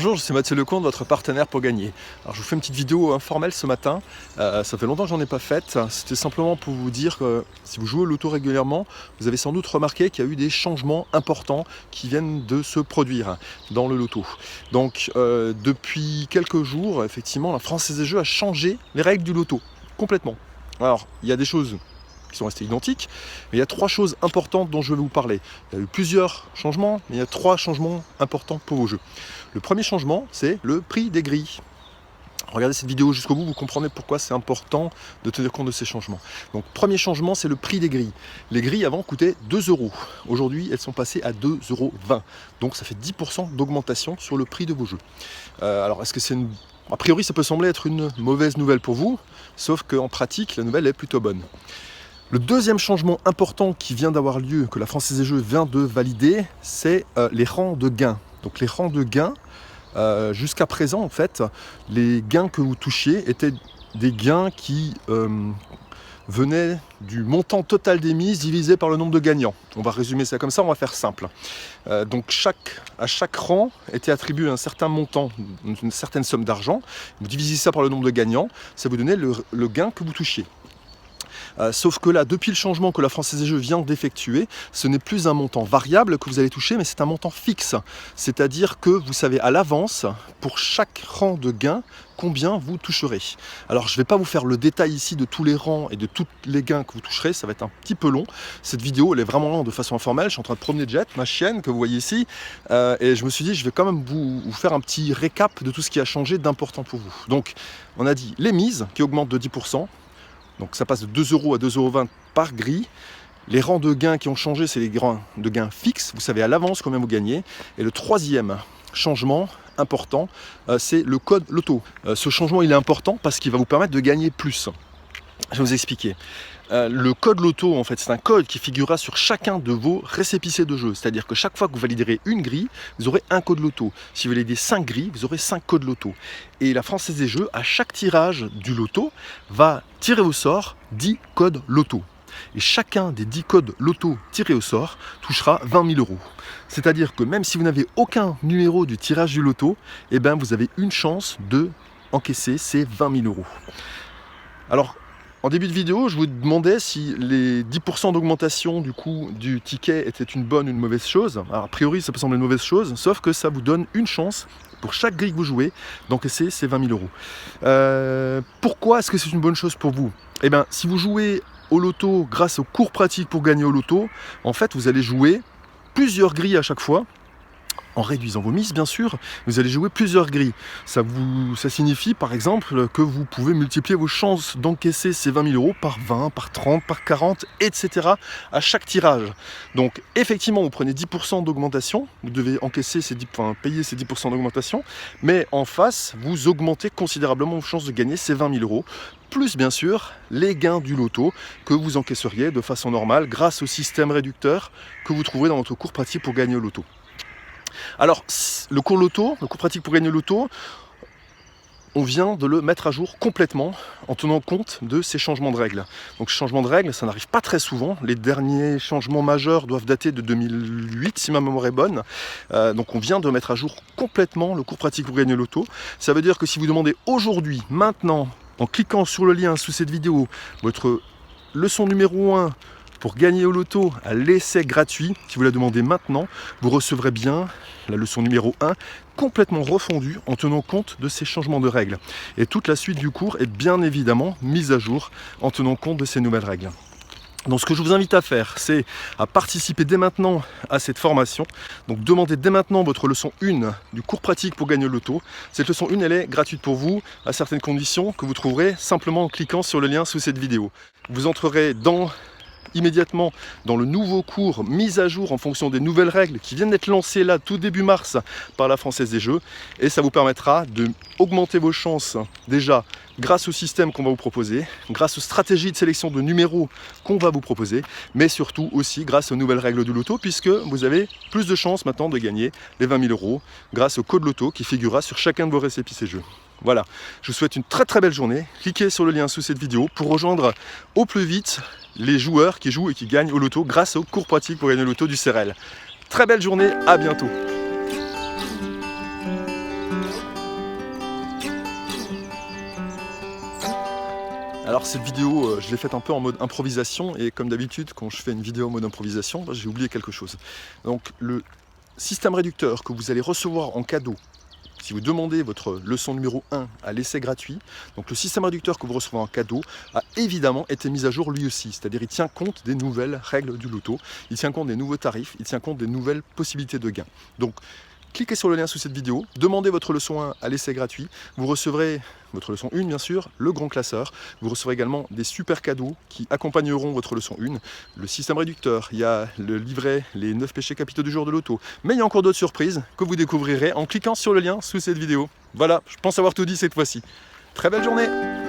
Bonjour, je suis Mathieu Lecomte, votre partenaire pour gagner. Alors je vous fais une petite vidéo informelle ce matin, ça fait longtemps que j'en ai pas faite, c'était simplement pour vous dire que si vous jouez au loto régulièrement, vous avez sans doute remarqué qu'il y a eu des changements importants qui viennent de se produire dans le loto. Donc depuis quelques jours, effectivement, la Française des Jeux a changé les règles du loto, complètement. Alors il y a des choses qui sont restées identiques, mais il y a trois choses importantes dont je vais vous parler. Il y a eu plusieurs changements, mais il y a trois changements importants pour vos jeux. Le premier changement, c'est le prix des grilles. Regardez cette vidéo jusqu'au bout, vous comprenez pourquoi c'est important de tenir compte de ces changements. Donc premier changement, c'est le prix des grilles. Les grilles avant coûtaient 2 €. Aujourd'hui, elles sont passées à 2,20 €. Donc ça fait 10% d'augmentation sur le prix de vos jeux. Alors est-ce que c'est une... A priori, ça peut sembler être une mauvaise nouvelle pour vous, sauf qu'en pratique, la nouvelle est plutôt bonne. Le deuxième changement important qui vient d'avoir lieu, que la Française des Jeux vient de valider, c'est les rangs de gains. Donc les rangs de gains, jusqu'à présent en fait, les gains que vous touchiez étaient des gains qui venaient du montant total des mises divisé par le nombre de gagnants. On va résumer ça comme ça, on va faire simple. Donc à chaque rang était attribué un certain montant, une certaine somme d'argent. Vous divisez ça par le nombre de gagnants, ça vous donnait le gain que vous touchiez. Sauf que là, depuis le changement que la Française des Jeux vient d'effectuer, ce n'est plus un montant variable que vous allez toucher, mais c'est un montant fixe. C'est-à-dire que vous savez à l'avance, pour chaque rang de gain, combien vous toucherez. Alors je ne vais pas vous faire le détail ici de tous les rangs et de tous les gains que vous toucherez, ça va être un petit peu long. Cette vidéo, elle est vraiment de façon informelle, je suis en train de promener Jet, ma chienne que vous voyez ici, et je me suis dit, je vais quand même vous faire un petit récap de tout ce qui a changé d'important pour vous. Donc, on a dit les mises qui augmentent de 10%, donc ça passe de 2 € à 2,20 € par grille. Les rangs de gains qui ont changé, c'est les rangs de gains fixes. Vous savez à l'avance combien vous gagnez. Et le troisième changement important, c'est le code loto. Ce changement, il est important parce qu'il va vous permettre de gagner plus. Je vais vous expliquer. Le code loto, en fait, c'est un code qui figurera sur chacun de vos récépissés de jeu. C'est-à-dire que chaque fois que vous validerez une grille, vous aurez un code loto. Si vous validez 5 grilles, vous aurez 5 codes loto. Et la Française des Jeux, à chaque tirage du loto, va tirer au sort 10 codes loto. Et chacun des 10 codes loto tirés au sort touchera 20 000 €. C'est-à-dire que même si vous n'avez aucun numéro du tirage du loto, eh ben vous avez une chance de encaisser ces 20 000 €. Alors, en début de vidéo, je vous demandais si les 10% d'augmentation du coût du ticket était une bonne ou une mauvaise chose. Alors, a priori, ça peut sembler une mauvaise chose, sauf que ça vous donne une chance pour chaque grille que vous jouez d'encaisser ces 20 000 €. Pourquoi est-ce que c'est une bonne chose pour vous? Eh bien, si vous jouez au loto grâce aux cours pratiques pour gagner au loto, en fait, vous allez jouer plusieurs grilles à chaque fois. En réduisant vos mises, bien sûr, vous allez jouer plusieurs grilles. Ça signifie, par exemple, que vous pouvez multiplier vos chances d'encaisser ces 20 000 € par 20, par 30, par 40, etc. à chaque tirage. Donc, effectivement, vous prenez 10% d'augmentation, vous devez encaisser payer ces 10% d'augmentation, mais en face, vous augmentez considérablement vos chances de gagner ces 20 000 €. Plus bien sûr les gains du loto que vous encaisseriez de façon normale grâce au système réducteur que vous trouverez dans votre cours pratique pour gagner au loto. Alors, le cours pratique pour gagner au loto, on vient de le mettre à jour complètement en tenant compte de ces changements de règles. Donc, ces changements de règles, ça n'arrive pas très souvent. Les derniers changements majeurs doivent dater de 2008, si ma mémoire est bonne. Donc, on vient de mettre à jour complètement le cours pratique pour gagner au loto. Ça veut dire que si vous demandez aujourd'hui, maintenant, en cliquant sur le lien sous cette vidéo, votre leçon numéro 1 pour gagner au loto à l'essai gratuit, si vous la demandez maintenant, vous recevrez bien la leçon numéro 1 complètement refondue en tenant compte de ces changements de règles. Et toute la suite du cours est bien évidemment mise à jour en tenant compte de ces nouvelles règles. Donc ce que je vous invite à faire, c'est à participer dès maintenant à cette formation. Donc demandez dès maintenant votre leçon 1 du cours pratique pour gagner au loto. Cette leçon 1, elle est gratuite pour vous, à certaines conditions que vous trouverez simplement en cliquant sur le lien sous cette vidéo. Vous entrerez immédiatement dans le nouveau cours mis à jour en fonction des nouvelles règles qui viennent d'être lancées là tout début mars par la Française des Jeux, et ça vous permettra d'augmenter vos chances déjà grâce au système qu'on va vous proposer, grâce aux stratégies de sélection de numéros qu'on va vous proposer, mais surtout aussi grâce aux nouvelles règles du loto, puisque vous avez plus de chances maintenant de gagner les 20 000 € grâce au code loto qui figurera sur chacun de vos récépissés jeux. Voilà, je vous souhaite une très très belle journée. Cliquez sur le lien sous cette vidéo pour rejoindre au plus vite les joueurs qui jouent et qui gagnent au loto grâce au cours pratique pour gagner au loto du CRL. Très belle journée, à bientôt. Alors cette vidéo, je l'ai faite un peu en mode improvisation, et comme d'habitude, quand je fais une vidéo en mode improvisation, j'ai oublié quelque chose. Donc le système réducteur que vous allez recevoir en cadeau, si vous demandez votre leçon numéro 1 à l'essai gratuit, donc le système réducteur que vous recevez en cadeau a évidemment été mis à jour lui aussi, c'est-à-dire il tient compte des nouvelles règles du loto, il tient compte des nouveaux tarifs, il tient compte des nouvelles possibilités de gains. Donc cliquez sur le lien sous cette vidéo, demandez votre leçon 1 à l'essai gratuit, vous recevrez votre leçon 1 bien sûr, le grand classeur, vous recevrez également des super cadeaux qui accompagneront votre leçon 1, le système réducteur, il y a le livret, les 9 péchés capitaux du jour de l'auto, mais il y a encore d'autres surprises que vous découvrirez en cliquant sur le lien sous cette vidéo. Voilà, je pense avoir tout dit cette fois-ci. Très belle journée!